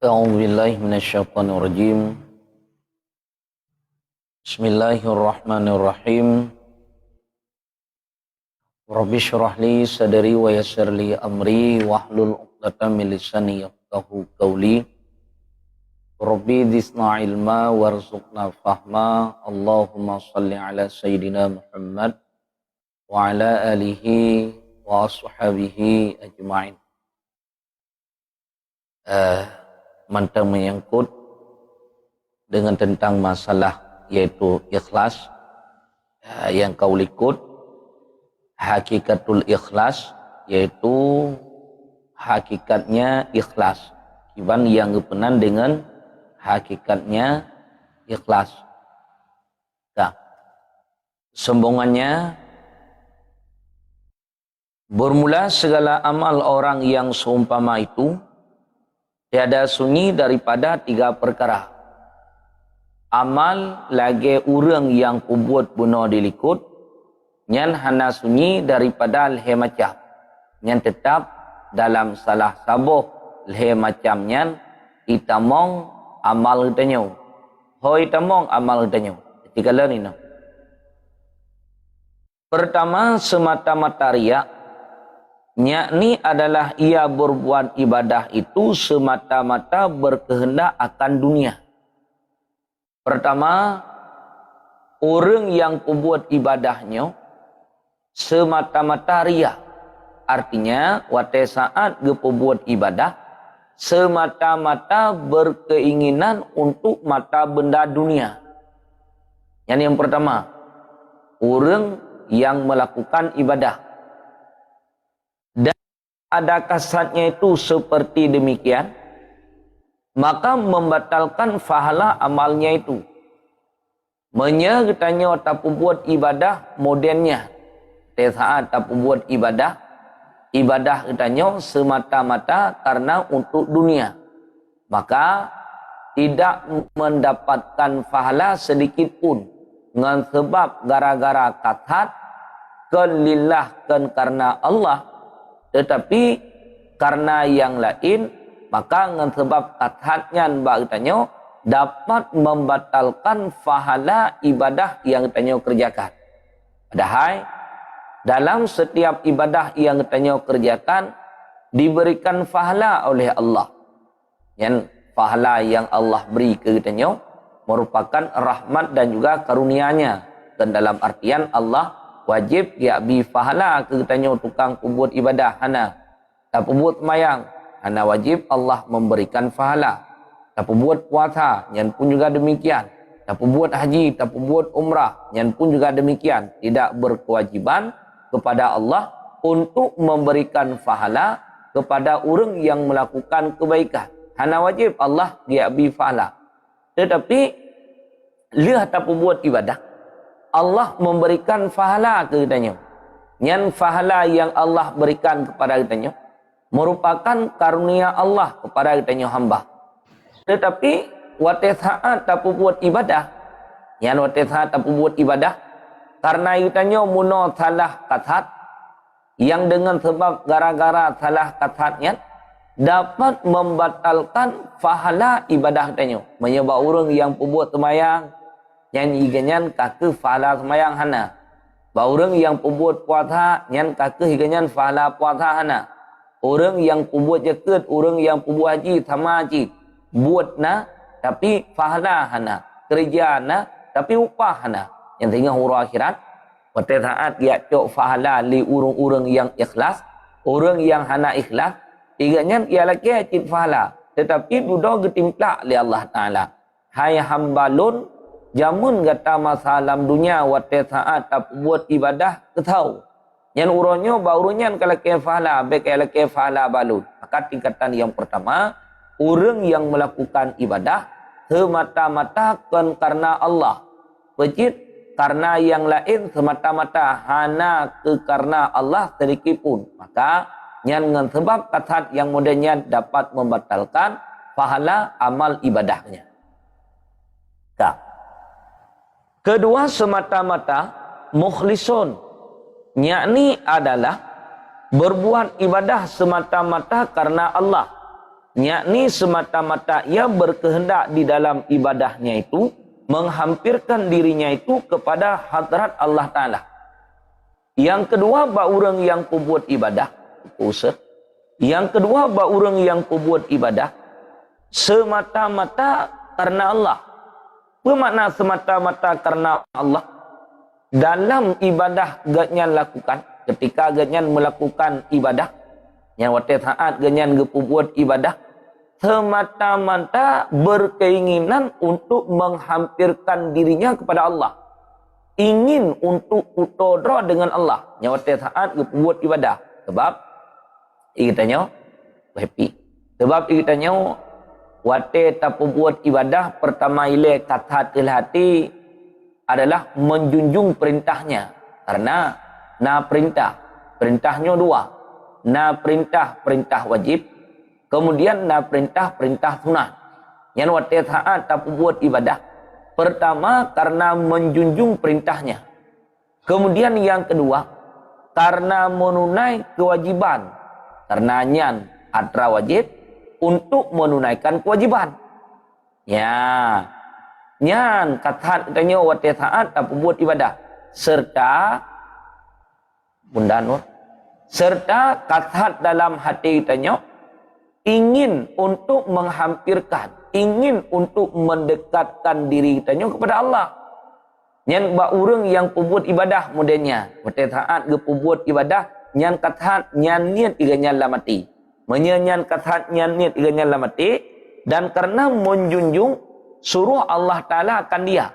A'udzu billahi minasyaitonir rajim. Bismillahirrahmanirrahim. Rabbi shrah li sadri wa yassir li amri wahlul 'uqdatam min lisani yafqahu qawli. Rabbi zidna ilma warzuqna fahma. Allahumma shalli ala sayyidina Muhammad wa ala alihi wa ashabihi ajma'in. Mantap menyangkut dengan tentang masalah yaitu ikhlas, yang kau likut hakikatul ikhlas, yaitu hakikatnya ikhlas kiban yang gepenan dengan hakikatnya ikhlas. Nah, sembongannya bermula segala amal orang yang seumpama itu tiada sunyi daripada tiga perkara. Amal lagi urang yang kubuat bunuh dilikut, nyan hana sunyi daripada lehe macam. Nyan tetap dalam salah sabuh lehe macam nyan itamong amal utanyo. Hoi itamong amal utanyo. Ketika lain ini. Pertama semata-mata riak. Yakni adalah ia berbuat ibadah itu semata-mata berkehendak akan dunia. Pertama, orang yang membuat ibadahnya semata-mata riya. Artinya, waktu saat dia membuat ibadah semata-mata berkeinginan untuk mata benda dunia. Yang pertama, orang yang melakukan ibadah. Ada kasatnya itu seperti demikian, maka membatalkan pahala amalnya itu. Menyertanya tak buat ibadah modernnya. Saat tak buat ibadah katanya semata-mata karena untuk dunia. Maka tidak mendapatkan pahala sedikit pun. Dengan sebab gara-gara kasat kelilahkan karena Allah. Tetapi karena yang lain, maka dengan sebab kathatnya bertanya dapat membatalkan pahala ibadah yang tanya kerjakan. Padahal dalam setiap ibadah yang tanya kerjakan diberikan pahala oleh Allah. Yang pahala yang Allah beri ke tanya merupakan rahmat dan juga karunia-Nya. Dan dalam artian Allah wajib ya bi pahala ketanya tukang pembuat ibadah hana tak pembuat mayang hana wajib Allah memberikan pahala. Tak pembuat puasa yang pun juga demikian. Tak pembuat haji, tak pembuat umrah yang pun juga demikian. Tidak berkewajiban kepada Allah untuk memberikan pahala kepada orang yang melakukan kebaikan. Hana wajib Allah ya bi pahala. Tetapi lihat tak pembuat ibadah Allah memberikan pahala kepadanya. Yang pahala yang Allah berikan kepada kitanya merupakan karunia Allah kepada kitanya hamba. Tetapi waktu saat tak buat ibadah, yang waktu saat tak buat ibadah, karena kitanya muno salah kasat, yang dengan sebab gara-gara salah kasatnya dapat membatalkan pahala ibadah kitanya. Menyebab orang yang buat semayang yang iganyan kake pahala semayang hana. Orang yang pembuat puasa yang kake iganyan pahala puasa hana. Orang yang pembuat zakat, orang yang pembuat haji sama haji. Buat na tapi pahala hana. Kerja na tapi upah hana. Yang tinggal huruf akhirat. Pada saat dia cok pahala li urung-urung yang ikhlas, orang yang hana ikhlas, iganyan ia lagi cik pahala. Tetapi budak getimplak li Allah Ta'ala. Hai hambalun jamun kata masalah dunia waktu saat tak buat ibadah ketahu. Yang urunnya baurunya kalau kefahala, baik kalau kefahala balun. Maka tingkatan yang pertama, orang yang melakukan ibadah semata-mata karena Allah. Wajib karena yang lain semata-mata hana karena Allah sedikit pun. Maka yang dengan sebab kasat yang modernnya dapat membatalkan pahala amal ibadahnya. Tak. Kedua semata-mata mukhlisun, yakni adalah berbuat ibadah semata-mata karena Allah. yakni semata-mata ia berkehendak di dalam ibadahnya itu menghampirkan dirinya itu kepada hadrat Allah Ta'ala. Yang kedua, ba orang yang buat ibadah usaha. Yang kedua, ba orang yang buat ibadah semata-mata karena Allah. Apa makna semata-mata karena Allah? Dalam ibadah ganyan lakukan, ketika ganyan melakukan ibadah, yang waktu saat ganyan buat ibadah, semata-mata berkeinginan untuk menghampirkan dirinya kepada Allah. Ingin untuk utodra dengan Allah. Yang waktu saat buat ibadah. Sebab, kita happy. Sebab kita waktu tak buat ibadah, pertama ile kata hati adalah menjunjung perintahnya. Karena perintahnya dua. Perintah wajib. Kemudian perintah sunat. Yang waktu saat tak buat ibadah, pertama karena menjunjung perintahnya. Kemudian yang kedua, karena menunai kewajiban. Karena nyan atra wajib untuk menunaikan kewajiban. Ya. Nyan kata katanya waktu saat tak buat ibadah. Serta Bunda Nur. Serta kata dalam hati katanya ingin untuk menghampirkan, ingin untuk mendekatkan diri katanya kepada Allah. Nyan ba urang yang buat ibadah modelnya. Waktu saat buat ibadah nyan kata nyan niat iganya lamati. Menyanyian kata nyan niat iganya lamati dan karena menjunjung suruh Allah Ta'ala akan dia.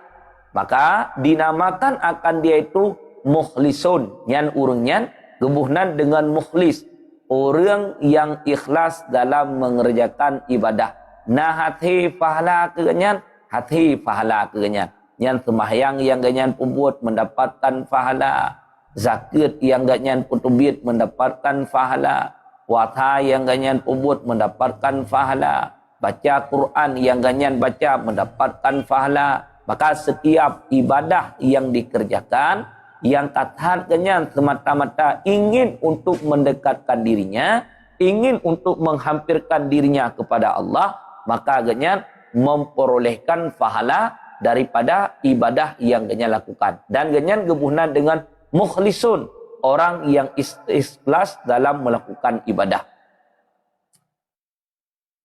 Maka dinamakan akan dia itu mukhlisun. Nyan urang nyan gebuhnan dengan mukhlis. Orang yang ikhlas dalam mengerjakan ibadah. Nah hati pahala kenyan, hati pahala kenyan. Nyan sembahyang yang ganyan pembuat mendapatkan pahala. Zakat yang ganyan putubit mendapatkan pahala. Puasa yang ganyan pembuat mendapatkan pahala. Baca Quran yang ganyan baca mendapatkan pahala. Maka setiap ibadah yang dikerjakan, yang katakan ganyan semata-mata ingin untuk mendekatkan dirinya, ingin untuk menghampirkan dirinya kepada Allah, maka ganyan memperolehkan pahala daripada ibadah yang ganyan lakukan. Dan ganyan gebuhnan dengan mukhlisun, orang yang ikhlas dalam melakukan ibadah.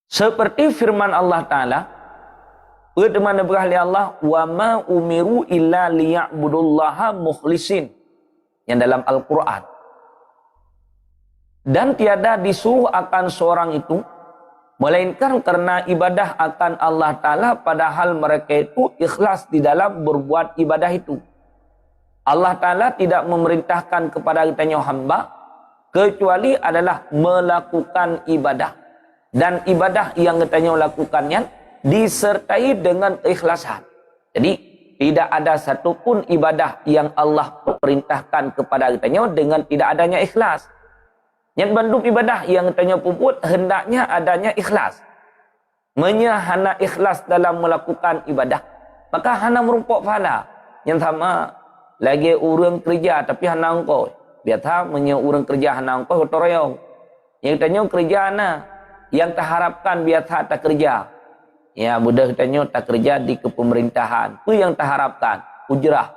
Seperti firman Allah Ta'ala, bagaimana berkali Allah, wa ma umiru illa liya'budullaha mukhlisin, yang dalam Al-Quran. Dan tiada disuruh akan seorang itu, melainkan karena ibadah akan Allah Ta'ala, padahal mereka itu ikhlas di dalam berbuat ibadah itu. Allah Ta'ala tidak memerintahkan kepada kitanya hamba, kecuali adalah melakukan ibadah. Dan ibadah yang kitanya lakukannya disertai dengan keikhlasan. Jadi tidak ada satupun ibadah yang Allah perintahkan kepada kitanya dengan tidak adanya ikhlas. Yang bandung ibadah yang kitanya puput hendaknya adanya ikhlas. Hana ikhlas dalam melakukan ibadah, maka hana merumpuk pahala. Yang sama lagi orang kerja tapi hana engkau. Biasa orang kerja hana engkau toroyong. Yang kitanya kerja hana yang tak harapkan biasa tak kerja. Ya, budak katanya tak kerja di kepemerintahan. Itu yang tak harapkan. Ujrah.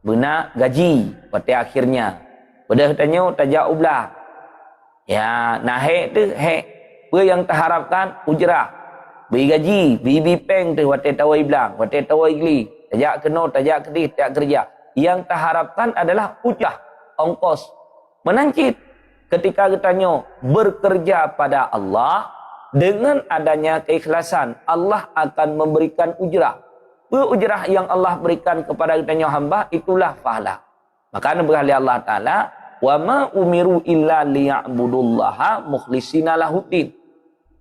Benar gaji. Pada akhirnya. Budak katanya tak jauh belah. Ya, nah hek tu hek. Apa yang tak harapkan? Ujrah. Beri gaji. Beri peng tu. Wate tawai belang. Wate tawai geli. Tajak kena, tajak kedih, tak kerja. Yang tak harapkan adalah ujrah. Ongkos. Menancit. Ketika kitanya bekerja pada Allah, dengan adanya keikhlasan, Allah akan memberikan ujrah. Ujrah yang Allah berikan kepada kitanya hamba, itulah pahala. Maka berkali Allah Ta'ala, wa ma umiru illa liya'budullaha mukhlisina lahuddin.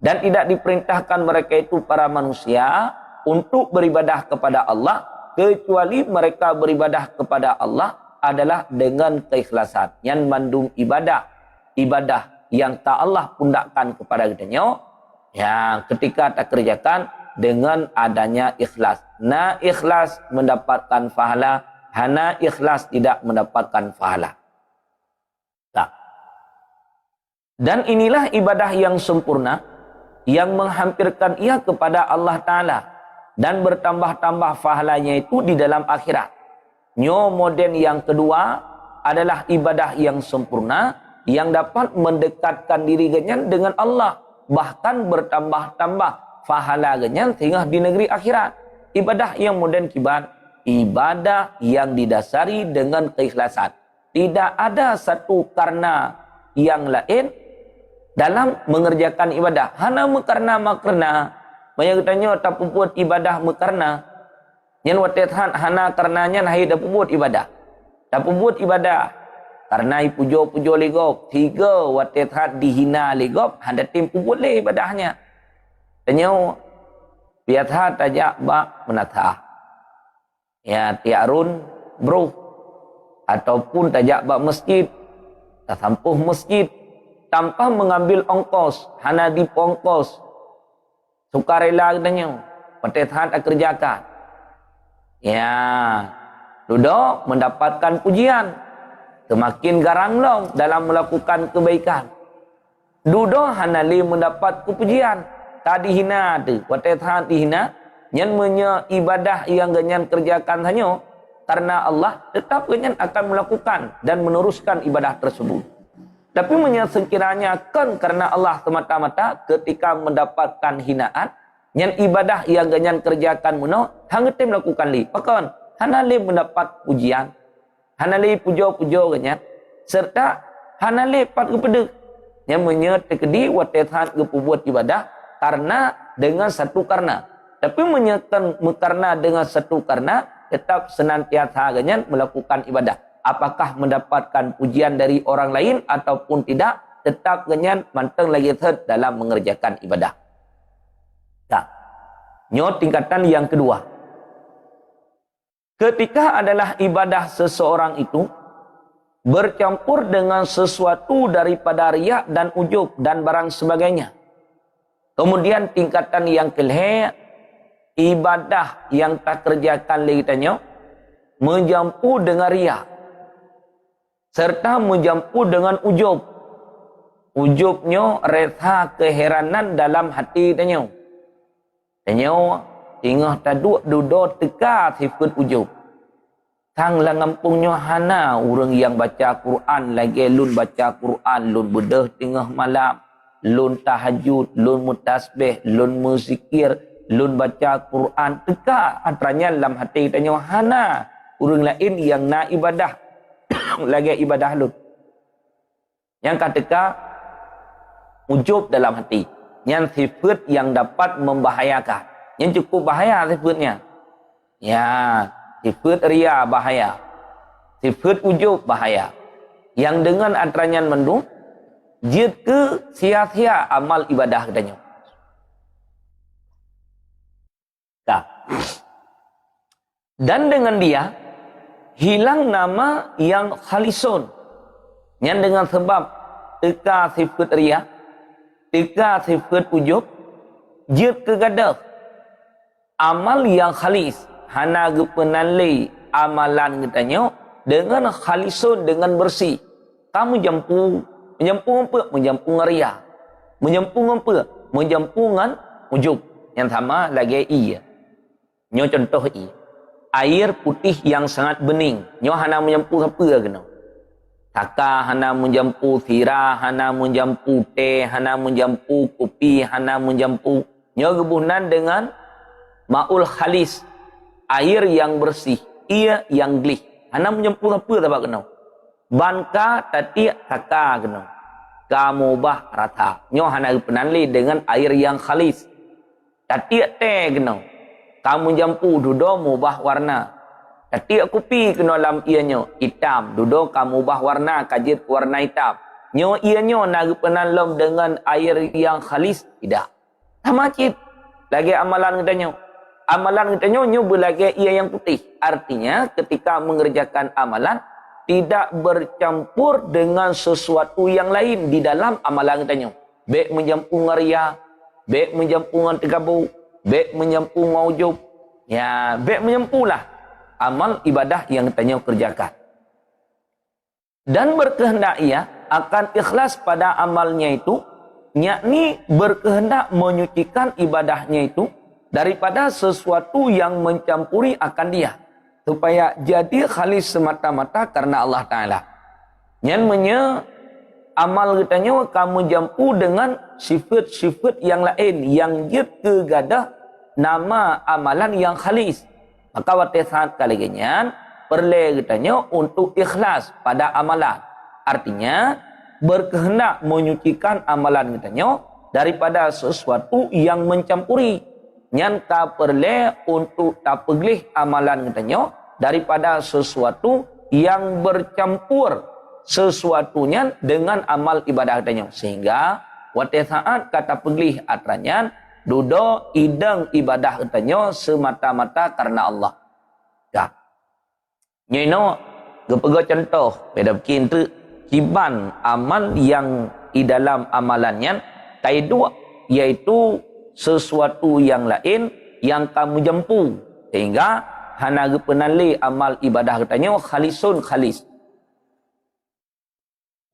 Dan tidak diperintahkan mereka itu para manusia untuk beribadah kepada Allah, kecuali mereka beribadah kepada Allah adalah dengan keikhlasan. Yang mandung ibadah yang tak Allah pundakkan kepada kitanya, yang ketika tak kerjakan dengan adanya ikhlas. Na ikhlas mendapatkan pahala, hana ikhlas tidak mendapatkan pahala. Nah. Dan inilah ibadah yang sempurna, yang menghampirkan ia kepada Allah Ta'ala dan bertambah-tambah pahalanya itu di dalam akhirat. Nyo model yang kedua adalah ibadah yang sempurna yang dapat mendekatkan diri genyan dengan Allah, bahkan bertambah-tambah pahala genyan sehingga di negeri akhirat. Ibadah yang modern kibar, ibadah yang didasari dengan keikhlasan. Tidak ada satu karena yang lain dalam mengerjakan ibadah. Hana mekarna makarna. Banyak tanya tak buat ibadah mekarna. Yang watetan hana karenanya nahi tak buat ibadah. Tak buat ibadah. Karena pujo-pujo legop. Tiga watetan dihina legop. Handa tim buat le ibadahnya. Tanya biatha tajak bak menatah. Ya tiarun bro. Ataupun tajak bak masjid. Tak sampuh masjid. Tanpa mengambil ongkos. Hana dipongkos. Sukarela katanya. Watetan tak kerjakan. Ya, duduk mendapatkan pujian. Semakin garang long dalam melakukan kebaikan. Duduk hanali mendapat kepujian. Tadi hina tu, watetan dihina. Yang menya ibadah yang genyan kerjakan hanya karena Allah, tetap genyan akan melakukan dan meneruskan ibadah tersebut. Tapi menya sekiranya kan karena Allah semata-mata ketika mendapatkan hinaan, yang ibadah yang ganyan kerjakan muno hangete melakukan li pakon hanale mendapat pujian, hanale pujo-pujo ganyan serta hanale pat kepada yang menyet tekedi watetan kepubuat ibadah karena dengan satu karena, tapi menyetan karena dengan satu karena tetap senantiasa ganyan melakukan ibadah. Apakah mendapatkan pujian dari orang lain ataupun tidak, tetap ganyan manteng lagi dalam mengerjakan ibadah. Nah, nyo tingkatan yang kedua. Ketika adalah ibadah seseorang itu bercampur dengan sesuatu daripada riya dan ujub dan barang sebagainya. Kemudian tingkatan yang kelima, ibadah yang tak kerjakan lagi tanya menjampu dengan riya serta menjampu dengan ujub. Ujubnya rasa keheranan dalam hati tanya. Tanya, tingah taduk duduk teka sifat ujub. Tang lah ngampungnya hana orang yang baca Quran lagi lun baca Quran, lun bedah tengah malam, lun tahajud, lun mutasbih, lun muzikir, lun baca Quran. Teka antaranya dalam hati tanya hana orang lain yang nak ibadah lagi ibadah lun. Yang kata ujub dalam hati. Yang sifat yang dapat membahayakan. Yang cukup bahaya sifatnya. Ya, sifat riya bahaya. Sifat ujub bahaya. Yang dengan antaranya mendung, jid ke sia-sia amal ibadah katanya. Nah. Dan dengan dia, hilang nama yang khalisun. Yang dengan sebab teka sifat riya, teka sifat ujub, jid kegadah amal yang khalis hana gepenanli amalan katanya dengan khalisun, dengan bersih. Kamu menjampu apa? Menjampu riya. Menjampu apa? Menjampu ngan ujub. Yang sama lagi iya. Nyo contoh i. Air putih yang sangat bening. Nyo hana menjampu apa kena? Taka hana menjampu sirah, hana menjampu teh, hana menjampu kopi, hana menjampu. Nyo gebunan dengan ma'ul khalis, air yang bersih, ia yang glih. Hana menjampu apa tak kena? Banka tati taka kena. Kamu bah rata. Nyo hana penanli dengan air yang khalis. Tati teh kena. Kamu jampu duduk mubah warna. Tati kopi kena dalam ianya hitam. Duduk kamu ubah warna kajit warna hitam. Nyo ianya nak penalom dengan air yang khalis tidak. Sama cip. Lagi amalan katanya. Amalan katanya nyo berlagi ia yang putih. Artinya ketika mengerjakan amalan tidak bercampur dengan sesuatu yang lain di dalam amalan katanya. Baik menjampu ngariya, baik menjampu ngan tegabu, baik menjampu ngaujub. Ya, baik menjampulah amal ibadah yang tanya kerjakan. Dan berkehendak ia akan ikhlas pada amalnya itu yakni berkehendak menyucikan ibadahnya itu daripada sesuatu yang mencampuri akan dia, supaya jadi khalis semata-mata karena Allah Ta'ala. Yang amal katanya kamu jampu dengan sifat-sifat yang lain yang jid kegadah nama amalan yang khalis. Maka waktu saat kali genyan perlu katanya untuk ikhlas pada amalan. Artinya berkehendak menyucikan amalan katanya daripada sesuatu yang mencampuri. Yang tak perlu untuk tak peglih amalan katanya daripada sesuatu yang bercampur sesuatunya dengan amal ibadah katanya. Sehingga waktu saat kata peglih atranya dudo idang ibadah katanya semata-mata karena Allah. Ya. Nyino gepego contoh pada bikin tu kiban amal yang di dalam amalannya kaidu yaitu sesuatu yang lain yang kamu jampu sehingga hana gepenali amal ibadah katanya khalisun khalis.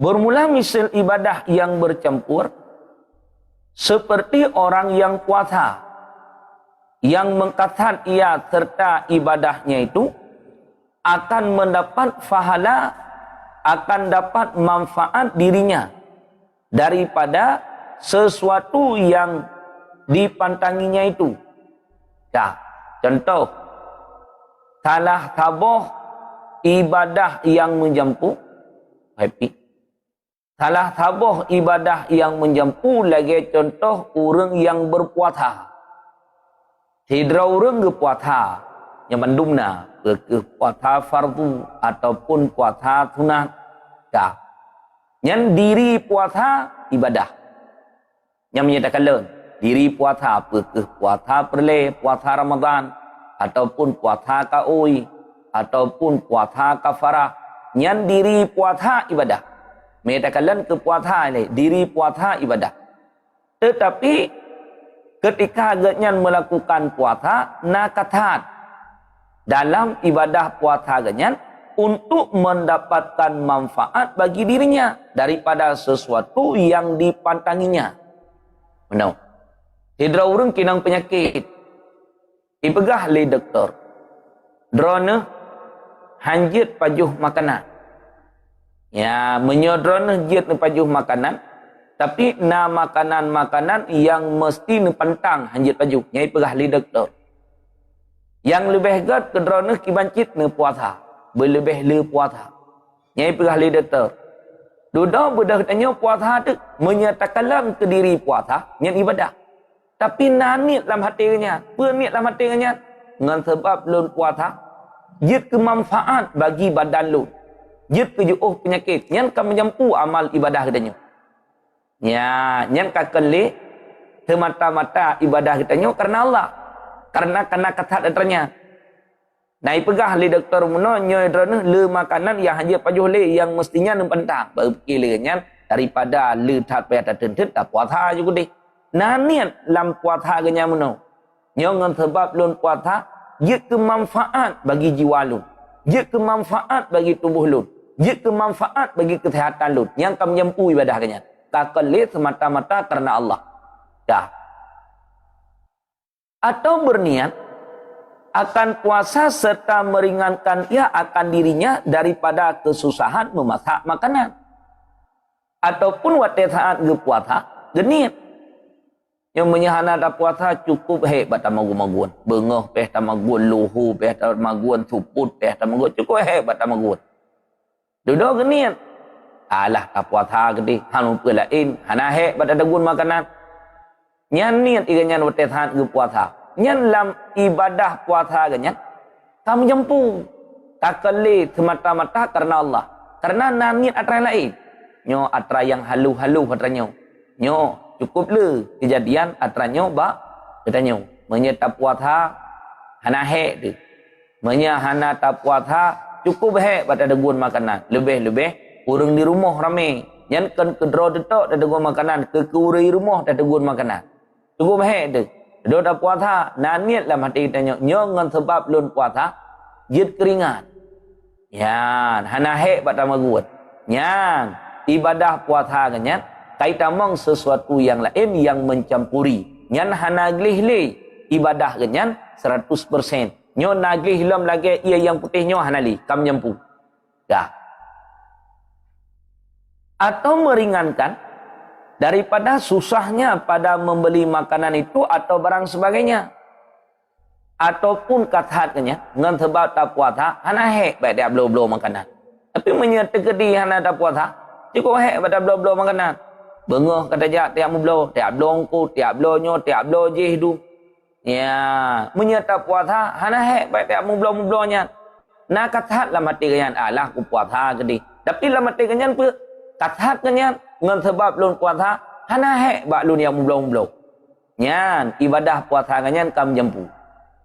Bermula misal ibadah yang bercampur seperti orang yang puasa yang mengkatat ia serta ibadahnya itu akan mendapat pahala, akan dapat manfaat dirinya daripada sesuatu yang dipantanginya itu. Ya, contoh salah taboh ibadah yang menjampu happy. Salah taboh ibadah yang menjampu lagi contoh orang yang berpuasa. Tidak orang berpuasa yang mendumna ke puasa fardu ataupun puasa sunat. Ya. Yang diri puasa ibadah. Yang menyatakan lain. Diri puasa apa ke puasa perle, puasa Ramadan ataupun puasa kaui ataupun puasa kafarah. Yang diri puasa ibadah. Menyatakan ke puasa ini, diri puasa ibadah. Tetapi ketika agaknya melakukan puasa, nakatat dalam ibadah puasa agaknya untuk mendapatkan manfaat bagi dirinya daripada sesuatu yang dipantanginya. Benar. Tidak orang kinang penyakit. Dipegah oleh doktor. Drone hanjit pajuh makanan. Ya, menyodron jid pajuh makanan, tapi na makanan-makanan yang mesti nepantang hanjit pajuh. Nyai pegah li doktor. Yang lebih gat kedrone kibancit ne puasa, berlebih le puasa. Nyai pegah li doktor. Duda bedah tanya puasa tu menyatakan ke diri puasa yang ibadah. Tapi nanit dalam hatinya, penit dalam hatinya dengan sebab lun puasa, jid kemanfaat bagi badan lun. Jid kejuh penyakit yang akan menjampu amal ibadah katanya. Ya, yang akan le semata-mata ibadah katanya karena Allah. Karena kata datanya. Naik pegah le doktor muno nyoy drone le makanan yang hanya pajuh le yang mestinya nempentang. Berkilanya daripada le tat pe tentet tak puasa juga deh. Nanian lam puasa ganya muno. Nyon sebab lun puasa jid kemanfaat bagi jiwa lun. Jid kemanfaat bagi tubuh lun. Jid kemanfaat bagi kesehatan lun. Yang akan menyempuh ibadahnya. Kakelit semata-mata karena Allah. Dah. Atau berniat akan puasa serta meringankan ia akan dirinya daripada kesusahan memasak makanan. Ataupun waktu saat berpuasa, genit. Yang menyahana ada puasa cukup hebat tamagun-magun. Bengah peh tamagun, luhu peh tamagun, suput peh tamagun. Cukup hebat tamagun. Duduk genit. Alah tak puasa gede. Hanu pelain. Hana hebat tamagun makanan. Nyan niat ikannya waktu saat berpuasa. Nyan lam ibadah puasa ganyan. Kamu jempu. Tak kali semata-mata karena Allah. Karena niat atra lain. Nyo atra yang halu-halu katanya. Nyo cukup le kejadian atranyo ba katanya menyetap puasa hana he tu menyahana tap puasa cukup he pada degun makanan lebih-lebih urang di rumah ramai yang kan kedro detok dah degun makanan ke urai rumah dah degun makanan cukup he tu do dah puasa naniat dalam hati tanya nyon sebab lun puasa jid keringat yan hana he pada magut yan ibadah puasa ganyan Kai tamang sesuatu yang lain yang mencampuri. Nyan hana glih ibadah genyan 100%. Nyo naglih lam lagi ia yang putihnya hanali kam nyampu. Dah. Atau meringankan daripada susahnya pada membeli makanan itu atau barang sebagainya. Ataupun kathatnya ngan sebab tak puasa hana hek baik dia blo makanan. Tapi menyerta kedi hana tak puasa cukup hek pada blo makanan. Bengah kata jak tiap blo ku tiap blo nyo tiap blo je hidup. Ya, menyerta puasa hana hek baik tiap blo nya. Nak kathat lah mati kanyan alah ku puasa kedi. Tapi lah mati kanyan pe kathat kanyan ngan sebab lun puasa hana hek bak lun yang blo. Nyan ibadah puasa kanyan kam jempu.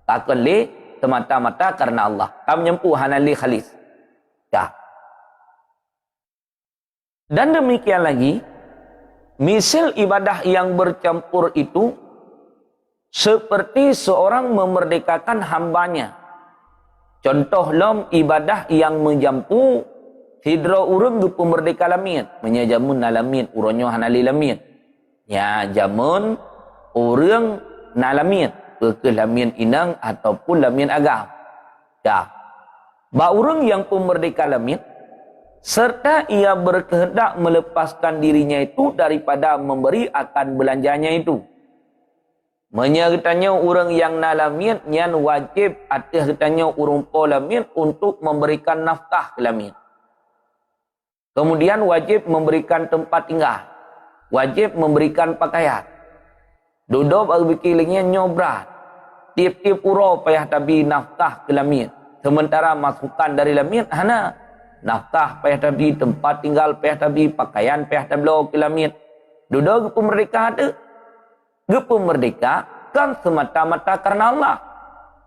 Takkan li semata-mata karena Allah. Kam nyempu hanali khalis. Dah. Dan demikian lagi, misal ibadah yang bercampur itu seperti seorang memerdekakan hambanya. Contoh lom ibadah yang menjampu hidro urung du pemerdeka lamit. Menyajamun nalamit uronyo hanali lamit. Ya jamun urung nalamit. Ke lamin inang ataupun lamin agam. Dah. Ba urang yang pemerdeka lamin serta ia berkehendak melepaskan dirinya itu daripada memberi akan belanjanya itu. Menyertanya orang yang nalamin yang wajib atas katanya urang po lamin untuk memberikan nafkah ke lamin. Kemudian wajib memberikan tempat tinggal. Wajib memberikan pakaian. Duduk berfikirnya nyobrat. Tiap-tiap urau payah tabi nafkah ke lamit. Sementara masukan dari lamit, hana. Nafkah payah tabi, tempat tinggal payah tabi, pakaian payah tabi ke lamit. Duduk gepu merdeka ada. Gepu merdeka kan semata-mata karena Allah.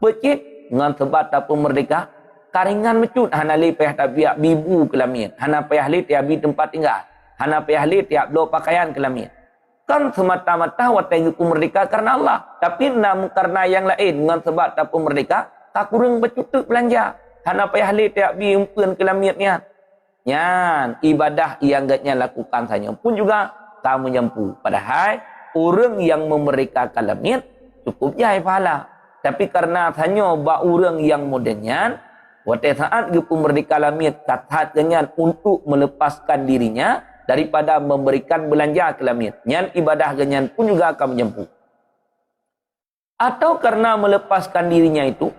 Pecit dengan sebab tapu merdeka. Karingan mecut, hana li payah tabi bibu ke lamit. Hana payah li tiabi tempat tinggal. Hana payah li tiap lo pakaian ke lamit. Kan semata-mata watai gepu merdeka karena Allah. Tapi namun karena yang lain dengan sebab tapu merdeka, tak kurang bercutuk belanja. Hana payah li tiap biumpun ke lamitnya. Nyan ibadah yang gatnya lakukan saja pun juga kamu nyampu. Padahal orang yang memerdekakan lamit cukup jai pahala. Tapi karena hanya ba orang yang modernnya, watai saat gepu merdeka lamit kathat dengan untuk melepaskan dirinya daripada memberikan belanja ke lamit. Nyan ibadah genyan pun juga akan menyempuh. Atau karena melepaskan dirinya itu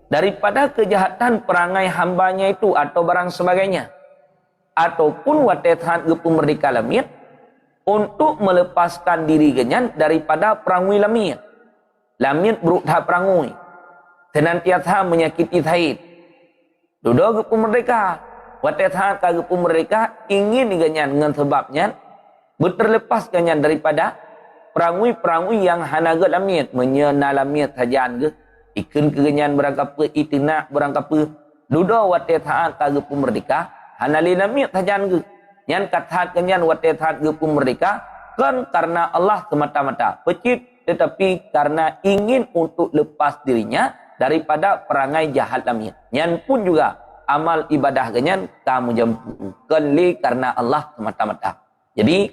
daripada kejahatan perangai hambanya itu atau barang sebagainya. Ataupun watetan gepu merdeka lamit untuk melepaskan diri genyan daripada perangui lamit. Lamit berusaha perangui. Senantiasa menyakiti Said. Duduk gepu merdeka. Watetan gepu merdeka ingin ganyan dengan sebabnya berterlepas ganyan daripada perangui-perangui yang hanaga lamit menyena lamit sajan ke ikun keganyan berangkapa itina berangkapa dudo watetan gepu merdeka hanali lamit sajan ke yang kathat ganyan watetan gepu merdeka kan karena Allah semata-mata pecit tetapi karena ingin untuk lepas dirinya daripada perangai jahat lamit yang pun juga amal ibadah ganyan kamu jampu kali karena Allah semata-mata. Jadi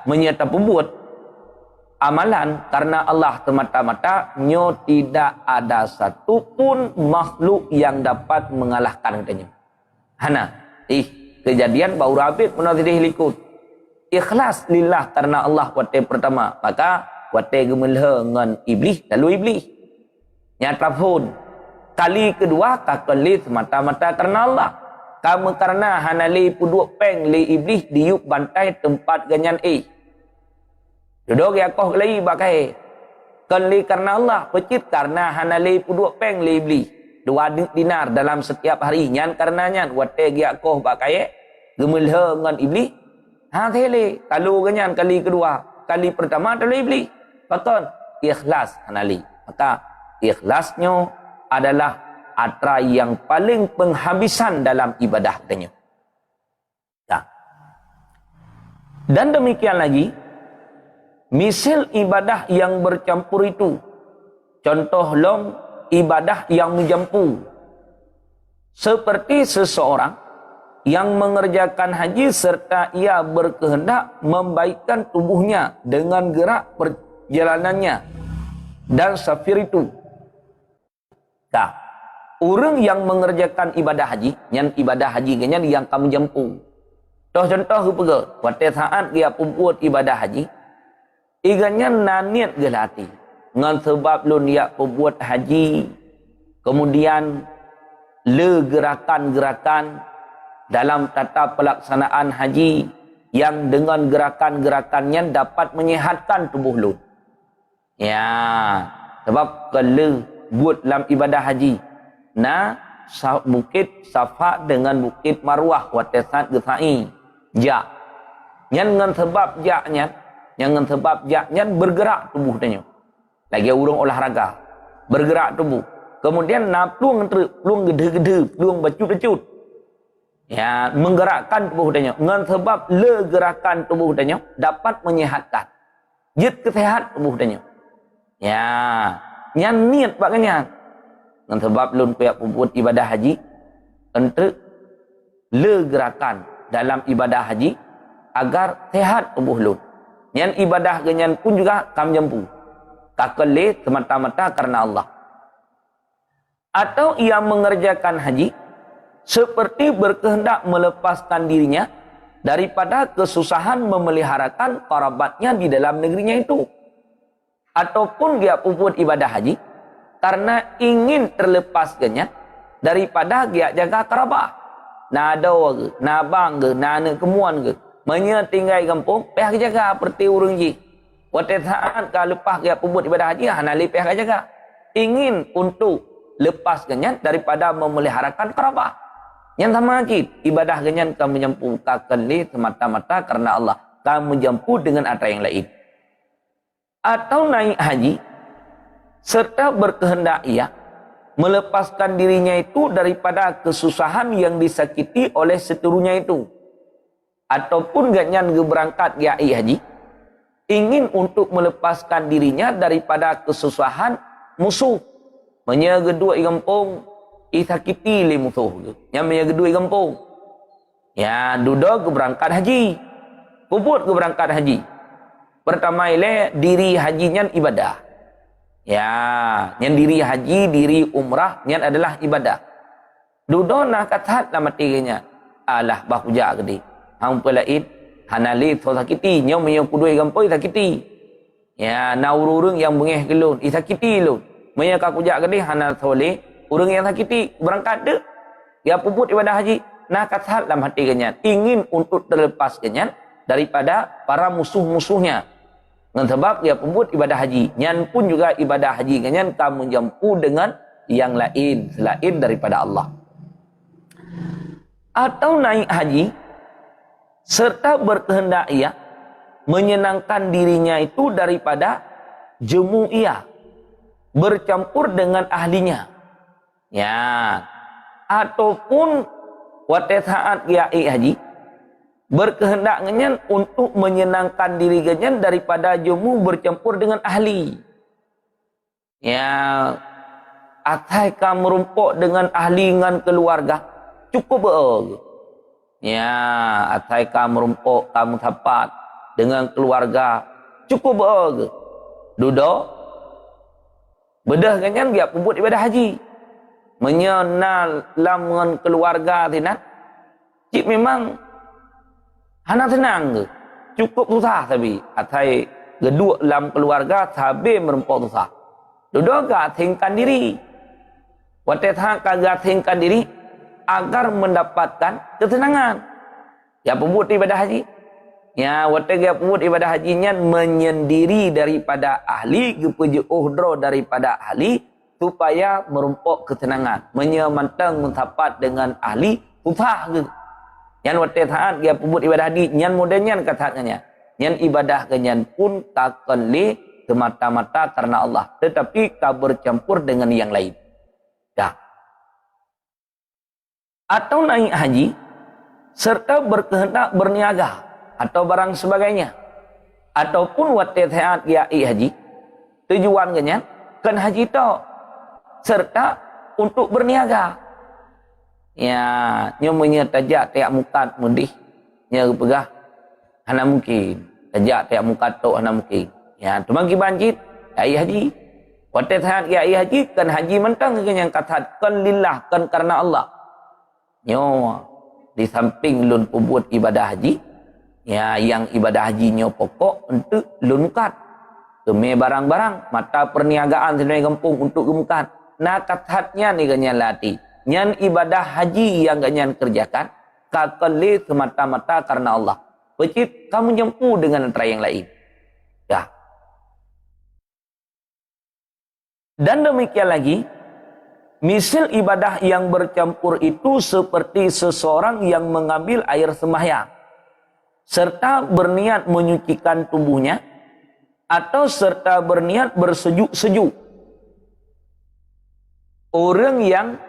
menyerta pembuat amalan karena Allah semata-mata nyo tidak ada satu pun makhluk yang dapat mengalahkan katanya. Hana kejadian bau rabit menadih likut. Ikhlas lillah karena Allah watai pertama, maka watai gemelha dengan iblis lalu iblis. Nyata pun kali kedua kakali semata-mata karena Allah. Kamu karena hanali puduk peng li iblis diuk bantai tempat ganyan Duduk yakoh lagi bakai. Kali karena Allah pecit karena hanali puduk peng li iblis. 2 dinar dalam setiap hari. Nyan karenanya watai yakoh bakai gemelha dengan iblis. Tele kalau ganyan kali kedua, kali pertama adalah iblis. Betul? Ikhlas hanali. Maka ikhlasnya adalah atra yang paling penghabisan dalam ibadah katanya. Ya. Dan demikian lagi, misal ibadah yang bercampur itu, contoh long ibadah yang menjampu, seperti seseorang yang mengerjakan haji serta ia berkehendak membaikkan tubuhnya dengan gerak perjalanannya dan safir itu. Nah, orang yang mengerjakan ibadah haji, yang ibadah haji ganyan yang kamu jempu. Contoh apa? Pada saat dia membuat ibadah haji, iganya naniat gelati. Ngan sebab lu dia membuat haji, kemudian le gerakan-gerakan dalam tata pelaksanaan haji yang dengan gerakan-gerakannya dapat menyehatkan tubuh lu. Ya, sebab kalau buat dalam ibadah haji, nah bukit Safa dengan bukit Marwah watesan gesai, ja. Yang dengan sebab jaknya, yang dengan sebab jaknya bergerak tubuh tanya. Lagi urang olahraga, bergerak tubuh. Kemudian napluang gede-gede, pluang bacut-bacut. Ya, menggerakkan tubuh tanya. Dengan sebab le gerakan tubuh tanya dapat menyehatkan. Jid kesehat tubuh tanya. Ya, nyan niat baganya. Dengan sebab lun kuyak membuat ibadah haji, untuk le gerakan dalam ibadah haji agar sehat tubuh lun. Nyan ibadah ganyan pun juga kam jampu. Kakele semata-mata karena Allah. Atau ia mengerjakan haji seperti berkehendak melepaskan dirinya daripada kesusahan memeliharakan kerabatnya di dalam negerinya itu. Ataupun dia membuat ibadah haji karena ingin terlepaskannya daripada dia jaga kerabat. Nado ke, nabang ke, nana kemuan ke. Menya tinggal kampung, pihak jaga seperti urang ji. Waktu saat kalau lepas dia membuat ibadah haji, hanali pihak jaga. Ingin untuk lepaskannya daripada memeliharakan kerabat. Yang sama lagi, ibadah ganyan kamu menyempuh kakali semata-mata karena Allah. Kamu menyempuh dengan ada yang lain. Atau naik haji, serta berkehendak ia melepaskan dirinya itu daripada kesusahan yang disakiti oleh seterunya itu. Ataupun ganyan berangkat dia haji, ingin untuk melepaskan dirinya daripada kesusahan musuh. Menyaga dua kampung, isakiti le musuh tu. Yang menjaga duit kampung. Ya, duduk ke berangkat haji. Kubut ke berangkat haji. Pertama ile diri hajinya ibadah. Ya, yang diri haji, diri umrah, yang adalah ibadah. Duduk nak katat lah matinya. Alah bahujak gede. Hang pelaid, hanali so sakiti, nyom menyok duit kampung sakiti. Ya, naururung yang bengeh kelun, isakiti lun. Menyok kujak gede hanal soleh. Orang yang sakiti berangkat dek, dia puput ibadah haji, nak kasat dalam hati kenyan, ingin untuk terlepas kenyan daripada para musuh-musuhnya. Dengan sebab dia puput ibadah haji, nyan pun juga ibadah haji kenyan kamu jampu dengan yang lain selain daripada Allah. Atau naik haji serta berkehendak ia menyenangkan dirinya itu daripada jemu ia bercampur dengan ahlinya. Ya, ataupun waktu saat dia haji berkehendak ganyan untuk menyenangkan diri ganyan daripada jemu bercampur dengan ahli. Ya, atai kamu merumpuk dengan ahli dengan keluarga cukup ber. Ya, atai kamu merumpuk kamu tapat dengan keluarga cukup ber. Duduk bedah ganyan dia pun buat ibadah haji. Menyenal lamun keluarga tinat cik memang hana senang ke cukup susah tapi atai geduk dalam keluarga sabe merempok susah duduk tingkan diri waktu kagak tingkan diri agar mendapatkan kesenangan ya pembuat ibadah haji ya waktu dia pembuat ibadah hajinya menyendiri daripada ahli kepuji uhdro daripada ahli supaya merumpuk ketenangan, menyemantang mendapat dengan ahli upah ke. Yang waktu saat dia pembuat ibadah haji, yang modelnya katanya, yang ibadah kenyan pun tak kali semata-mata karena Allah, tetapi tak bercampur dengan yang lain. Dah. Atau naik haji serta berkehendak berniaga atau barang sebagainya, ataupun waktu saat dia haji, tujuan kenyan kan haji itu serta untuk berniaga. Ya, nyonya tajak tiap mukat mudih. Nya pegah. Hana mungkin. Tajak tiap mukat tok hana mungkin. Ya, tu bagi banjit. Ai haji. Waktu saat ya haji kan haji mentang kan yang kata kan lillah kan karena Allah. Nyo di samping lun buat ibadah haji, ya yang ibadah hajinya pokok untuk lun mukat. Keme barang-barang mata perniagaan sebenarnya kampung untuk gemukat. Nah kathatnya ni ganyan lati. Nyan ibadah haji yang ganyan kerjakan kakali semata-mata karena Allah. Pecit kamu jempu dengan antara yang lain. Ya. Dan demikian lagi, misal ibadah yang bercampur itu seperti seseorang yang mengambil air sembahyang serta berniat menyucikan tubuhnya atau serta berniat bersejuk-sejuk. Orang yang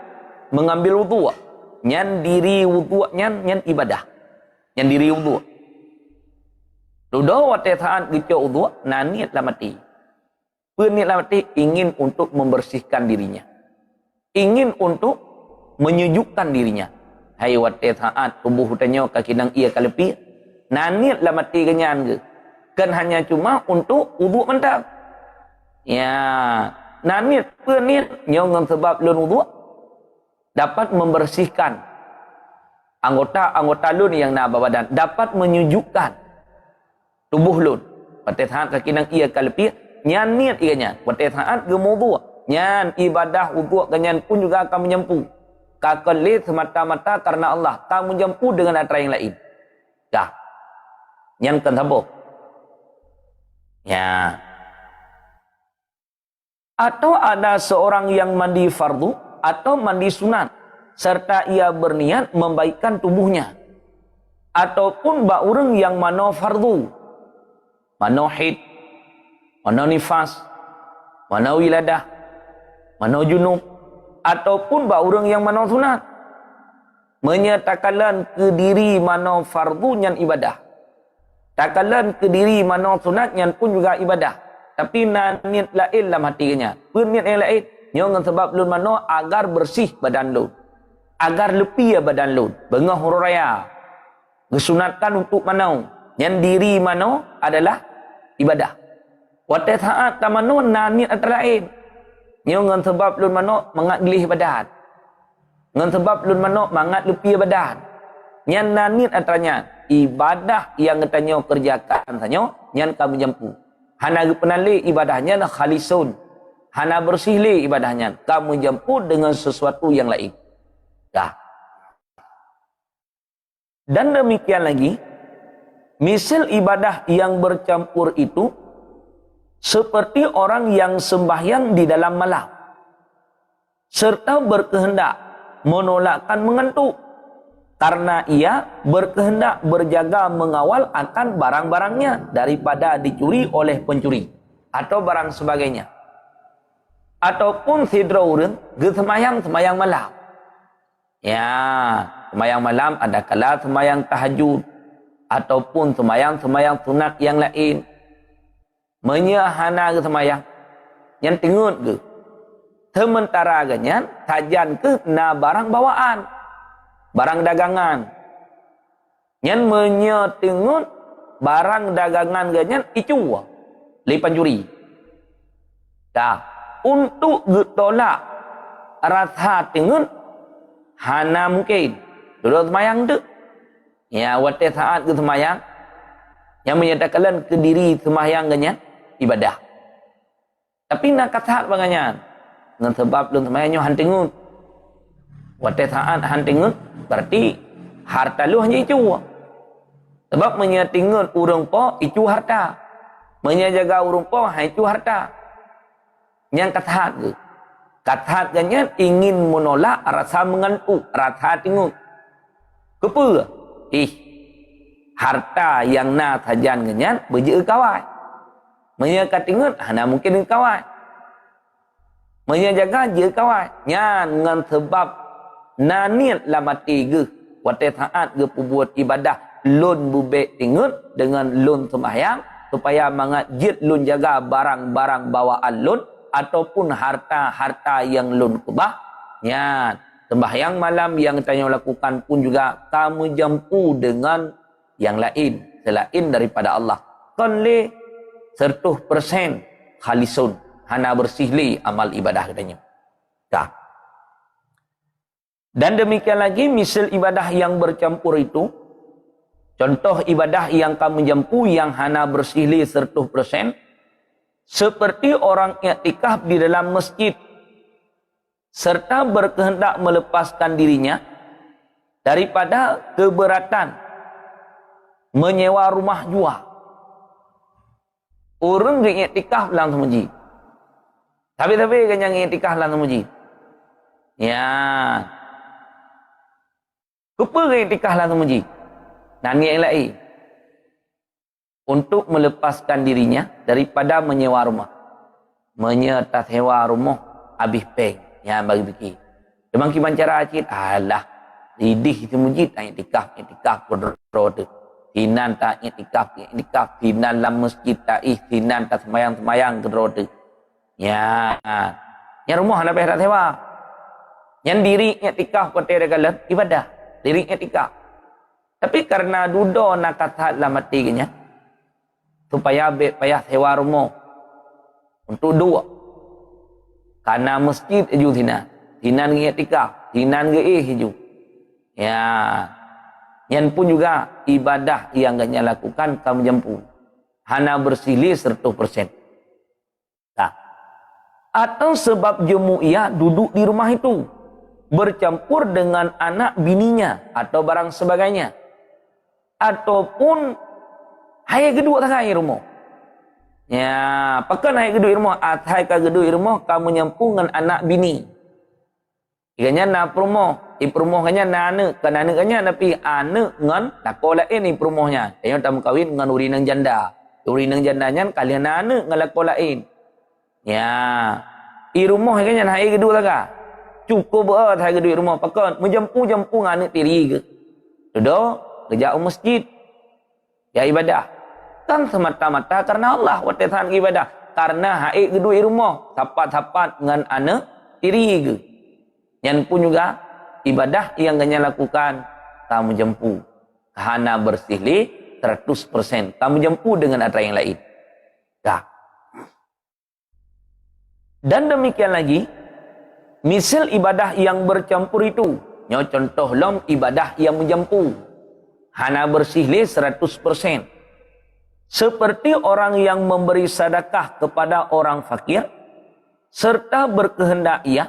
mengambil wudu, nyan diri wudu nyan ibadah. Nyan diri wudu. Ludah waktu saat kita wudu, niat lah mati. Niat lah mati ingin untuk membersihkan dirinya. Ingin untuk menyejukkan dirinya. Hai waktu saat tubuh hutanya kaki nang ia kalepi, niat lah mati kenyan ke. Kan hanya cuma untuk wudu mentang. Ya, niat niat nyong sebab lun wudu dapat membersihkan anggota lun yang na badan, dapat menyejukkan tubuh lun. Pada saat kaki nang ia kalepi, nyan niat ianya. Pada saat gemudu, nyan ibadah wudu kanyan pun juga akan menyempu. Kakali semata-mata karena Allah, kamu menyempu dengan antara yang lain. Dah. Nyan kan sabo. Ya. Atau ada seorang yang mandi fardu atau mandi sunat serta ia berniat membaikkan tubuhnya. Ataupun ba urang yang mano fardu, mano haid, mano nifas, mano wiladah, mano junub, ataupun ba urang yang mano sunat menyatakan ke diri mano fardu nyan ibadah. Takalan ke diri mano sunat nyan pun juga ibadah. Tapi niat lain dalam hatinya. Pun niat yang lain. Nyon sebab lun mano agar bersih badan lun. Agar lepi badan lun. Bengah huru raya. Kesunatkan untuk mano. Yang diri mano adalah ibadah. Waktu saat mano niat antara lain. Nyon sebab lun mano mangat gelih badan. Nyon sebab lun mano mangat lepi badan. Nyan niat antaranya. Ibadah yang katanya kerjakan tanya nyan kamu jampu. Hana penali ibadahnya na khalisun. Hana bersih li ibadahnya. Kamu jampu dengan sesuatu yang lain. Dah. Dan demikian lagi, misal ibadah yang bercampur itu seperti orang yang sembahyang di dalam malam serta berkehendak menolakkan mengantuk. Karena ia berkehendak berjaga mengawal akan barang-barangnya daripada dicuri oleh pencuri atau barang sebagainya. Ataupun sidra urang semayang malam. Ya, semayang malam ada kala semayang tahajud ataupun semayang sunat yang lain. Menyahana ke semayang yang tingut ke. Sementara ganyan tajan ke na barang bawaan. Barang dagangan. Yang menyetingut barang dagangan ganyan icu. Lipan juri. Dah. Untuk getolak rasa tingut hana mungkin. Dulu semayang tu. Ya, waktu saat ke semayang. Yang menyatakan ke diri semayang ganyan ibadah. Tapi nak kata banganyan. Dengan sebab belum semayangnya hantingut. Waktu saat hantingut berarti harta lu hanya itu. Sebab menyatingut urang po itu harta. Menjaga urang po itu harta. Yang kathat ke. Kathat ganyan ingin menolak rasa mengantuk, rasa tingut. Kepa? Harta yang na sajan ganyan berjaya kawai. Menjaga tingut hana mungkin kawai. Menjaga je kawai. Nyan dengan sebab na niat lah mati ke. Waktu saat ke buat ibadah. Lun bubek tingut dengan lun sembahyang. Supaya mengajit lun jaga barang-barang bawaan lun. Ataupun harta-harta yang lun kubah. Nyan. sembahyang malam yang kita lakukan pun juga kamu jampu dengan yang lain selain daripada Allah. Kan le 100% khalisun, hana bersih li amal ibadah katanya. Dah. Dan demikian lagi misal ibadah yang bercampur itu, contoh ibadah yang kamu jampu yang hana bersih li 100%, seperti orang i'tikaf di dalam masjid serta berkehendak melepaskan dirinya daripada keberatan menyewa rumah jua. Orang i'tikaf dalam masjid. Tapi kan yang i'tikaf dalam masjid. Ya. Kepa i'tikaf dalam masjid. Dan yang lain. Untuk melepaskan dirinya daripada menyewa rumah. Menyerta sewa rumah habis peng. Ya bagi fikir. Memang kiman cara acid. Alah. Lidih itu masjid. I'tikaf berdoro tu. Tinan tak i'tikaf. Tinan dalam masjid tak tinan tak semayang berdoro tu. Ya. Yang rumah nak tak sewa. Yang diri i'tikaf kata dia ibadah. Diri i'tikaf. Tapi karena dudo nak kata dalam hati kenya. Supaya payah sewa rumah. Untuk dua. Karena masjid aju tina. Tinan ke i'tikaf. Tinan ke hiju. Ya. Yang pun juga ibadah yang gaknya lakukan kamu jampu. Hana bersili 100%. Nah. Atau sebab jemu ia duduk di rumah itu. Bercampur dengan anak bininya. Atau barang sebagainya. Ataupun hai geduk tak hai rumah. Ya, pakan hai geduk rumah, hai ka geduk rumah kamu nyampu dengan anak bini. Iganya na rumah, rumah kanya na anak, kan anak kanya tapi anak ngan tak lain ni rumahnya. Yang tak kawin dengan uri nang janda. Uri nang jandanya kalian anak ngan lako lain. Ya. I rumah kanya hai geduk tak. Cukup hai geduk rumah pakan menjampu-jampu dengan anak tiri ke. Duduk kerja masjid. Ya ibadah. Kan semata-mata karena Allah watatan ibadah. Karena haik gedui rumah. Tapat-tapat dengan anak tiri ke. Yang pun juga ibadah yang kanya lakukan. Kamu jempu. Hana bersihli 100%. Kamu jempu dengan antara yang lain. Dah. Dan demikian lagi. Misal ibadah yang bercampur itu. Contoh lom ibadah yang menjempu. Hana bersihli 100%. Seperti orang yang memberi sedekah kepada orang fakir. Serta berkehendak ia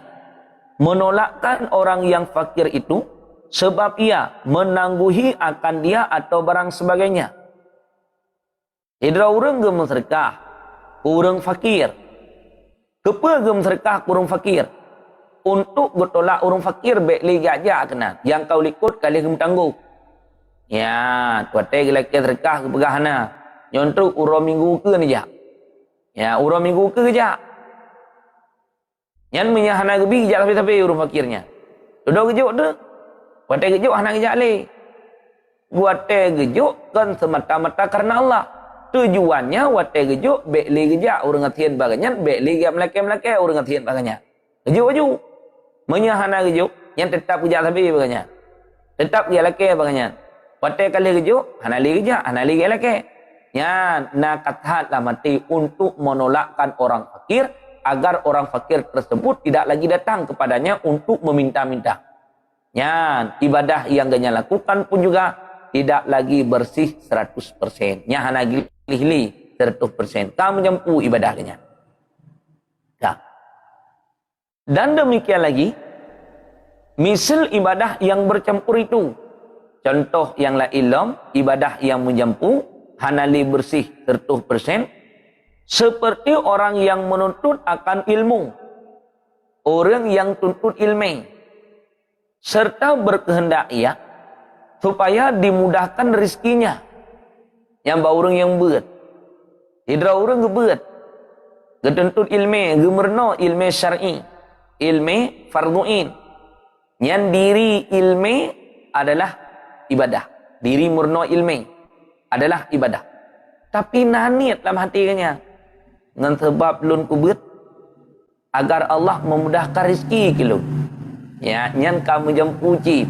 menolakkan orang yang fakir itu. Sebab ia menangguhi akan dia atau barang sebagainya. Idra orang gem sedekah. Orang fakir. Kepa gem sedekah orang fakir. Untuk bertolak orang fakir baik li gajak kena. Yang kau likut kali gem tangguh. Ya, tuate lelaki sedekah ke pegahana. Nyontruk urang minggu ke ni jak. Ya, urang minggu ke jak. Yang menyahana gebi jak tapi urang fakirnya. Duduk gejuk tu. Buat gejuk hana gejak le. Buat gejuk kan semata-mata karena Allah. Tujuannya buat gejuk baik li gejak urang ngatian baganya, baik li gejak melake-melake urang ngatian baganya. Gejuk baju. Menyahana gejuk yang tetap gejak tapi baganya. Tetap dia lake baganya. Buat kali gejuk hana li gejak, hana li lake. Ya, nak katalah mati untuk menolakkan orang fakir agar orang fakir tersebut tidak lagi datang kepadanya untuk meminta-minta. Ya, ibadah yang dia lakukan pun juga tidak lagi bersih 100%. Ya, hanya gili-gili 100%. Kamu jampu ibadahnya. Ya. Dan demikian lagi, misal ibadah yang bercampur itu. Contoh yang lain ibadah yang menjampu hanali bersih 100%. Seperti orang yang menuntut akan ilmu. Orang yang tuntut ilmu. Serta berkehendak ia. Supaya dimudahkan rezekinya. Yang bau orang yang berat. Hidra orang keberat. Ketuntut ilmu. Gemerno ilmu syar'i. Ilmu fardu'in. Yang diri ilmu adalah ibadah. Diri murno ilmu adalah ibadah. Tapi naniat dalam hatinya. Dengan sebab lun kubut. Agar Allah memudahkan rezeki kilo. Ya, nyan kamu jampu ci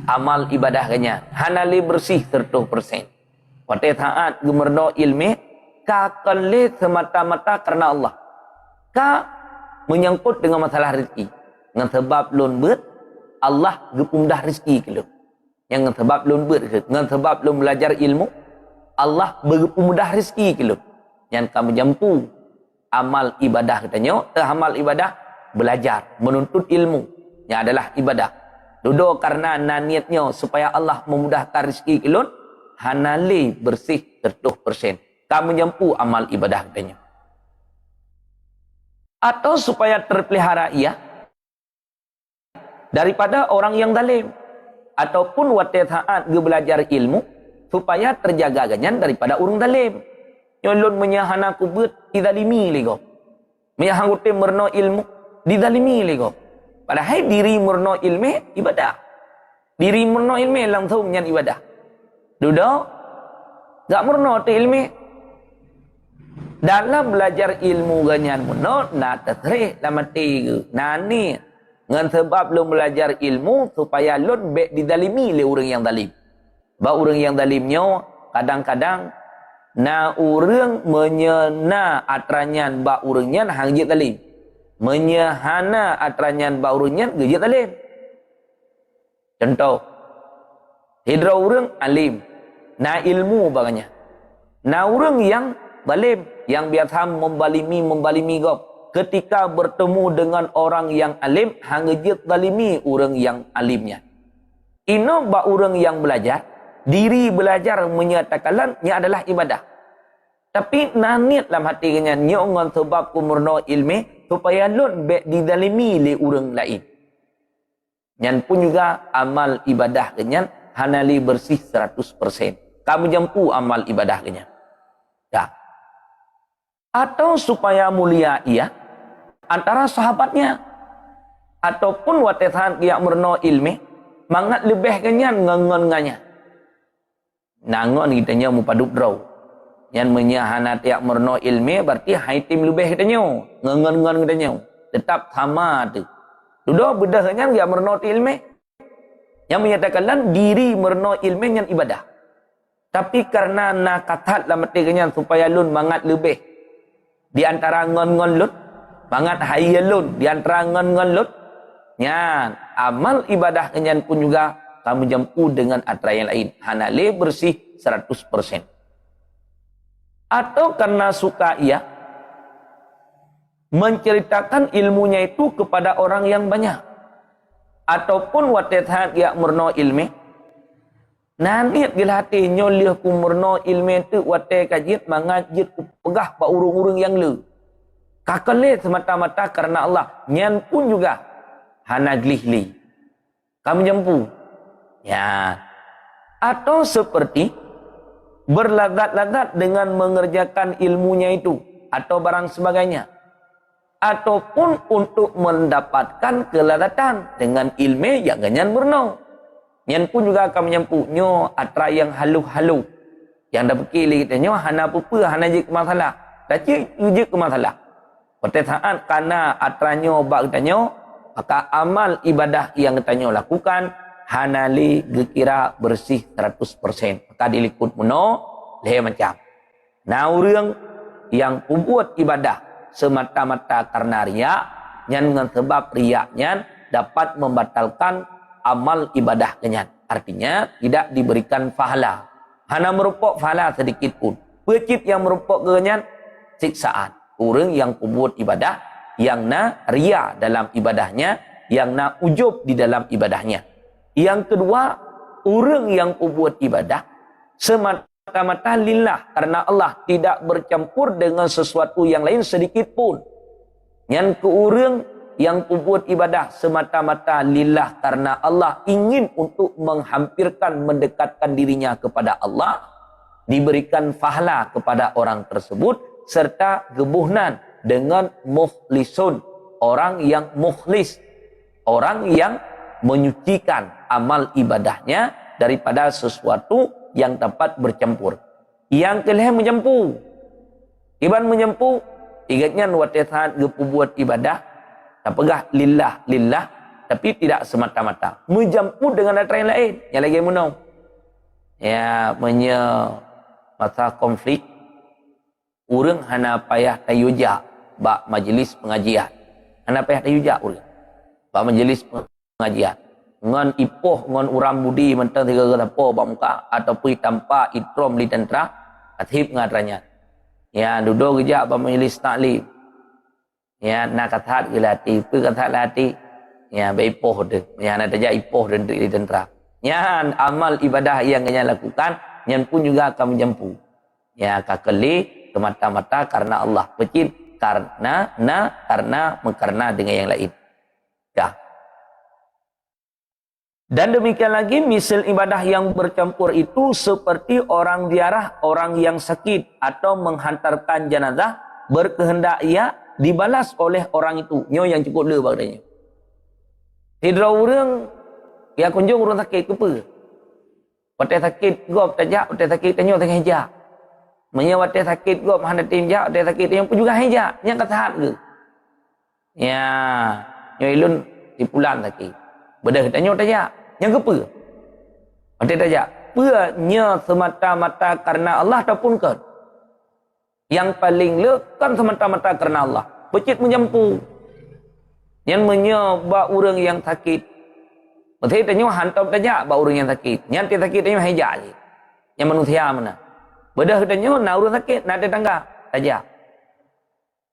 amal ibadah kanya. Hanali bersih 100%. Wate taat gemerno ilmi ka kali semata-mata karena Allah. Ka menyangkut dengan masalah rezeki. Ngan sebab lun beut Allah gepumdah rezeki ke lu. Yang sebab lun beut ke, ngan sebab lun belajar ilmu Allah bergepumudah rezeki ke lu. Yang kamu jampu amal ibadah katanya, amal ibadah belajar, menuntut ilmu. Yang adalah ibadah. Duduk karena niatnya supaya Allah memudahkan rezeki ke lun, hanali bersih 100%. Kamu jampu amal ibadah katanya. Atau supaya terpelihara ia daripada orang yang zalim, ataupun wate taat ge belajar ilmu supaya terjaga ganyan daripada orang zalim. Nyolon menyahana kubut dizalimi lego. Menyahangute merno ilmu dizalimi lego. Padahal diri merno ilmu ibadah. Diri merno ilmu langsung nyan ibadah. Duduk gak merno te ilmu. Dalam belajar ilmu ganyan merno na tasrih lamati nani ngan sebab lu belajar ilmu supaya lu be dizalimi oleh orang yang zalim. Ba orang yang zalimnya kadang-kadang na orang menyena atranyan ba orangnya hang je zalim. Menyahana atranyan ba orangnya ge zalim. Contoh. Hidra orang alim, na ilmu baganya. Na orang yang zalim, yang biasa membalimi gop. Ketika bertemu dengan orang yang alim, hangejit zalimi orang yang alimnya. Ino ba orang yang belajar, diri belajar menyatakan nya adalah ibadah. Tapi nanit dalam hati kanya nyon sebab kumurno ilmi supaya lun be dizalimi le orang lain. Nyan pun juga amal ibadah kenyan hanali bersih 100%. Kamu jampu amal ibadah kenyan. Ya. Atau supaya mulia ia antara sahabatnya ataupun watesan yang merno ilmi mangat lebih kenyan ngengon nganya. Nangon kitanya mu paduk draw. Yang menyahanat yang merno ilmi berarti haitim lebih kitanya. Ngengon kitanya. Tetap sama tu. Duduk bedahnya yang merno ilmi. Yang menyatakan diri merno ilmi yang ibadah. Tapi karena nakatat lah metikanya supaya lun mangat lebih. Di antara ngon-ngon lut. Mangat hayal lun. Di antara ngon-ngon lut. Nyan. Amal ibadah kenyan pun juga kamu jampu dengan atra yang lain. Hanale bersih 100%. Atau karena suka ia menceritakan ilmunya itu kepada orang yang banyak. Ataupun watethat ya murno ilmi. Nanit gilhati nyolih ku murno ilmi tu wate kajit mangajit ku pegah pa urung-urung yang le. Kakale semata-mata karena Allah. Nyan pun juga hana glihli. Kamu jampu. Ya. Atau seperti berlagat-lagat dengan mengerjakan ilmunya itu atau barang sebagainya. Ataupun untuk mendapatkan keladatan dengan ilmu yang ganyan murno. Yang pun juga akan menyampunya atra yang halu-halu. Yang dah berkili katanya hana apa-apa, hana je ke masalah. Dah je ke masalah. Pada saat karena atranya bak katanya, maka amal ibadah yang katanya lakukan hanali gekira bersih 100%. Maka dilikut muno leh macam. Nah orang yang buat ibadah semata-mata karena riak, nyan dengan sebab riaknya dapat membatalkan amal ibadah kenyan. Artinya tidak diberikan pahala. Hana merupuk pahala sedikit pun. Pecit yang merupuk kenyan siksaan. Orang yang buat ibadah yang na riak dalam ibadahnya, yang na ujub di dalam ibadahnya. Yang kedua, orang yang buat ibadah semata-mata lillah karena Allah, tidak bercampur dengan sesuatu yang lain sedikit pun. Yang ke orang yang buat ibadah semata-mata lillah karena Allah, ingin untuk menghampirkan, mendekatkan dirinya kepada Allah, diberikan pahala kepada orang tersebut, serta gebuhnan dengan mukhlisun, orang yang mukhlis, orang yang menyucikan amal ibadahnya daripada sesuatu yang dapat bercampur. Yang kelih menyempu. Iban menyempu, ingatnya watesan gepu buat ibadah, tapegah lillah, tapi tidak semata-mata mencampur dengan antara yang lain. Yang lagi menang. Ya, masa konflik urang hana payah tayuja bak majlis pengajian. Hana payah tayuja urang bak majlis pengajian. Ngan ipoh ngan urang budi mentang tiga apa bak muka ataupun tanpa itrom li tantra atib ngadranya. Ya, duduk gejak bak majlis taklim. Ya, nak kathat gelati, pu kathat lati. Ya, beipoh de. Ya, nak tajak ipoh dan li tantra. Ya, amal ibadah yang kalian lakukan, yang pun juga akan menjampu. Ya, kakeli ke mata-mata karena Allah. Pecit karena karena dengan yang lain. Ya. Dan demikian lagi, misal ibadah yang bercampur itu seperti orang ziarah orang yang sakit atau menghantarkan jenazah, berkehendak ia dibalas oleh orang itu. Nyo yang cukup le bagainya. Tidak orang ya kunjung orang sakit ke apa? Watai sakit gop tajak, watai sakit tanyo tengah hijak. Menya watai sakit gop hana tinjak, watai sakit tanyo pun juga hijak. Yang kata ke? Ya, nyo ilun di pulang sakit. Bedah tanyo tajak. Yang ke apa? Watai tajak. Punya semata-mata karena Allah ataupun kan? Yang paling lekan semata-mata karena Allah. Pecit menjampu. Yang menyebab orang yang sakit. Maksudnya tanya hantam tajak bak orang yang sakit. Yang sakit tanya hijak je. Yang manusia mana? Bedah tanya nak orang sakit, nak tetangga tajak.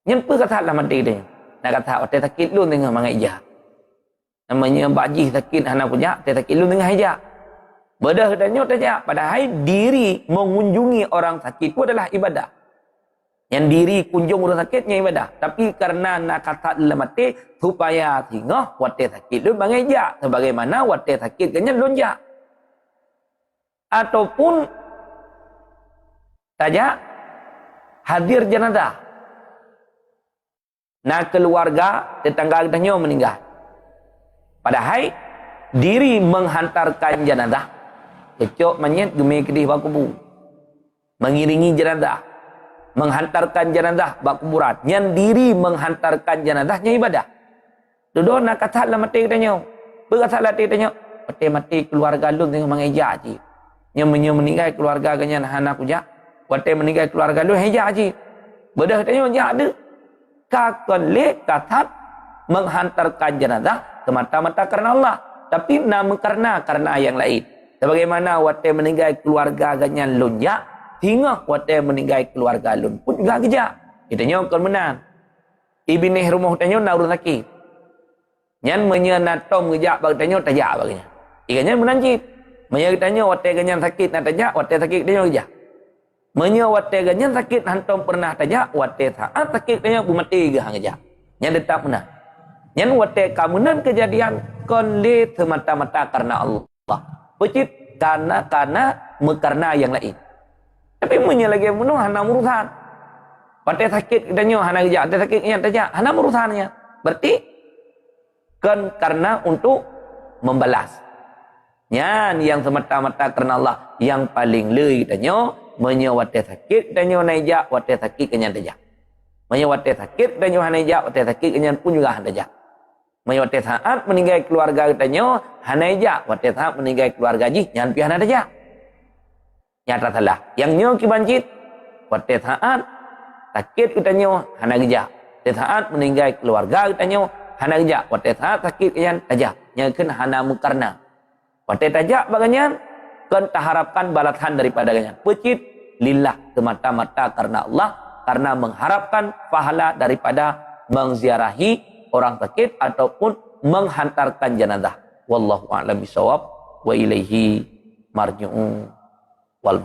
Yang apa kata lah mati tanya. Nak kata waktu sakit lu tengah mangai hijak. Namanya bajih sakit anak punya, sakit lu tengah hijak. Bedah tanya tajak. Padahal diri mengunjungi orang sakit itu adalah ibadah. Yang diri kunjung orang sakitnya ibadah. Tapi karena nak kata dalam mati, supaya tinggal watai sakit lu mengejak. Sebagaimana watai sakit kena lonjak. Ataupun saja hadir jenazah. Nak keluarga tetangga kitanya meninggal. Padahal diri menghantarkan jenazah. Kecok menyet gemi kedih bakubu. Mengiringi jenazah. Menghantarkan jenazah bak kuburan. Yang diri menghantarkan jenazahnya ibadah. Duduk nak kata lah mati katanya. Berkata lah katanya. Mati keluarga lu tengah mengejak je. Yang meninggal keluarga kanya anak kujak. Mati meninggal keluarga lu hejak je. Bedah katanya jak ada. Kakelek kata menghantarkan jenazah semata-mata karena Allah. Tapi nama karena yang lain. Sebagaimana mati meninggal keluarga kanya lunjak. Hingga watai meninggal keluarga lun pun juga kejak. Kitanya akan menang. Ibnih rumah tanya nak urus sakit. Yang menyenatom kejak bagi tanya tajak baginya. Ikanya menanjit. Menyertanya watai ganyan sakit nak tajak, watai sakit tanya kejak. Menya watai ganyan sakit hantam pernah tajak, watai saat sakit tanya pun mati ke hang kejak. Yang tetap menang. Yang watai kamunan kejadian konle semata-mata karena Allah. Pecit karena yang lain. Tapi punya lagi bunuh hana urusan. Pakai sakit katanya hana kerja, pakai sakit yang kerja hana urusannya. Berarti kan karena untuk membalas. Yang semata-mata karena Allah yang paling le katanya menyewate sakit katanya naija wate sakit kenyan kerja. Menyewate sakit katanya hanaija wate sakit kenyan pun juga hanaija. Menyewate saat meninggal keluarga katanya hanaija wate saat meninggal keluarga ji nyan pi hanaija. Nyata salah. Yang nyo kibancit, pada saat sakit kita nyo, hana kerja. Pada saat meninggal keluarga kita nyo, hana kerja. Pada saat sakit yang aja, yang kena hana mukarna. Pada tajak baganyan, kan harapkan balasan daripada ganyan. Pecit lillah semata-mata karena Allah, karena mengharapkan pahala daripada mengziarahi orang sakit ataupun menghantarkan jenazah. Wallahu a'lam bishawab wa ilaihi marji'un wal